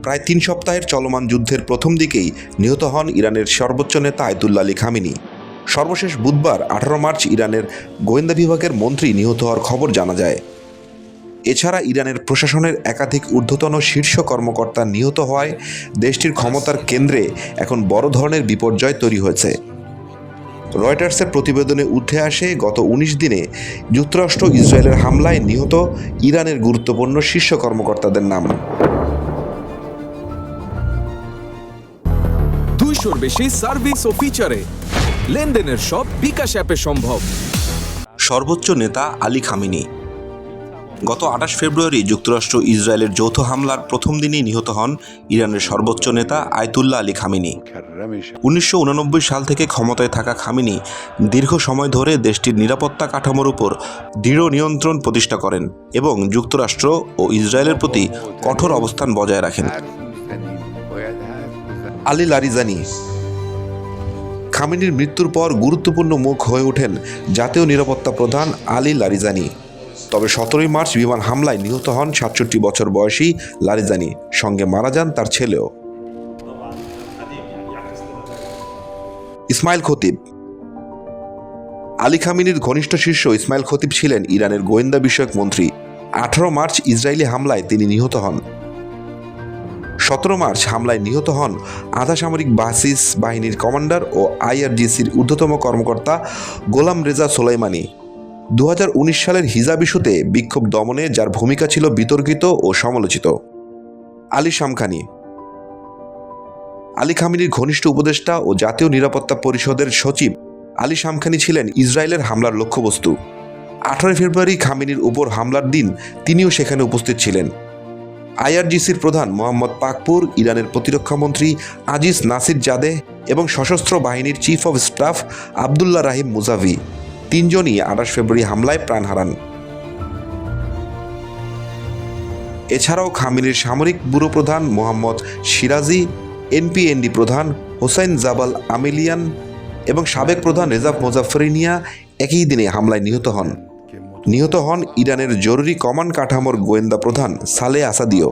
প্রায় ৩ সপ্তাহের চলমান যুদ্ধের প্রথম দিকেই নিহত হন ইরানের সর্বোচ্চ নেতা আয়াতুল্লাহ আলী খামেনি। সর্বশেষ বুধবার ১৮ মার্চ ইরানের গোয়েন্দা বিভাগের মন্ত্রী নিহত হওয়ার খবর জানা যায়। এছাড়া ইরানের প্রশাসনের একাধিক ঊর্ধ্বতন শীর্ষ কর্মকর্তা নিহত হওয়ায় দেশটির ক্ষমতার কেন্দ্রে এখন বড় ধরনের বিপর্যয় তৈরি হয়েছে। রয়টার্সের প্রতিবেদনে উঠে আসে গত ১৯ দিনে যুক্তরাষ্ট্র ইসরায়েলের হামলায় নিহত ইরানের গুরুত্বপূর্ণ শীর্ষ কর্মকর্তাদের নাম। ২০০-র বেশি সার্ভিস ও ফিচারে লেনদেনের সব বিকাশ অ্যাপে সম্ভব। সর্বোচ্চ নেতা আলী খামেনি। গত ২৮ ফেব্রুয়ারি যুক্তরাষ্ট্র ইসরায়েলের যৌথ হামলার প্রথম দিনই নিহত হন ইরানের সর্বোচ্চ নেতা আয়াতুল্লাহ আলী খামেনি। ১৯৮৯ সাল থেকে ক্ষমতায় থাকা খামেনি দীর্ঘ সময় ধরে দেশটির নিরাপত্তা কাঠামোর উপর দৃঢ় নিয়ন্ত্রণ প্রতিষ্ঠা করেন এবং যুক্তরাষ্ট্র ও ইসরায়েলের প্রতি কঠোর অবস্থান বজায় রাখেন। Ali Larijani. খামেনির মৃত্যুর পর গুরুত্বপূর্ণ মুখ হয়ে ওঠেন জাতীয় নিরাপত্তা প্রধান আলী লারিজানি। তবে ১৭ মার্চ বিমান হামলায় নিহত হন ৬৭ বছর বয়সী লারিজানি, সঙ্গে মারা যান তার ছেলেও। ইসমাইল খতিব। আলী খামেনির ঘনিষ্ঠ শিষ্য ইসমাইল খতিব ছিলেন ইরানের গোয়েন্দা বিষয়ক মন্ত্রী। ১৮ মার্চ ইসরায়েলি হামলায় তিনি নিহত হন। ১৭ মার্চ হামলায় নিহত হন আধা সামরিক বাসিস বাহিনীর কমান্ডার ও আইআরজিসির ঊর্ধ্বতম কর্মকর্তা গোলাম রেজা সোলাইমানি। ২০১৯ সালের হিজাব ইস্যুতে বিক্ষোভ দমনে যার ভূমিকা ছিল বিতর্কিত ও সমালোচিত। Ali Shamkhani. আলী খামেনির ঘনিষ্ঠ উপদেষ্টা ও জাতীয় নিরাপত্তা পরিষদের সচিব আলী শামখানি ছিলেন ইসরায়েলের হামলার লক্ষ্যবস্তু। ১৮ ফেব্রুয়ারি খামেনির উপর হামলার দিন তিনিও সেখানে উপস্থিত ছিলেন। আইআরজিসির প্রধান মোহাম্মদ পাকপুর, ইরানের প্রতিরক্ষামন্ত্রী আজিজ নাসির জাদেহ এবং সশস্ত্র বাহিনীর চিফ অব স্টাফ আবদুল্লাহ রাহিম মুজাভি তিনজনই ২৮ ফেব্রুয়ারি হামলায় প্রাণ হারান। এছাড়াও খামেনির সামরিক ব্যুরো প্রধান মোহাম্মদ সিরাজি, এনপিএনডি প্রধান হোসাইন জাবাল আমেলিয়ান এবং সাবেক প্রধান রেজাব মোজাফফরিনিয়া একই দিনে হামলায় নিহত হন। নিহত হন ইরানের জরুরি কমান্ড কাঠামোর গোয়েন্দা প্রধান সালেহ আসাদিও।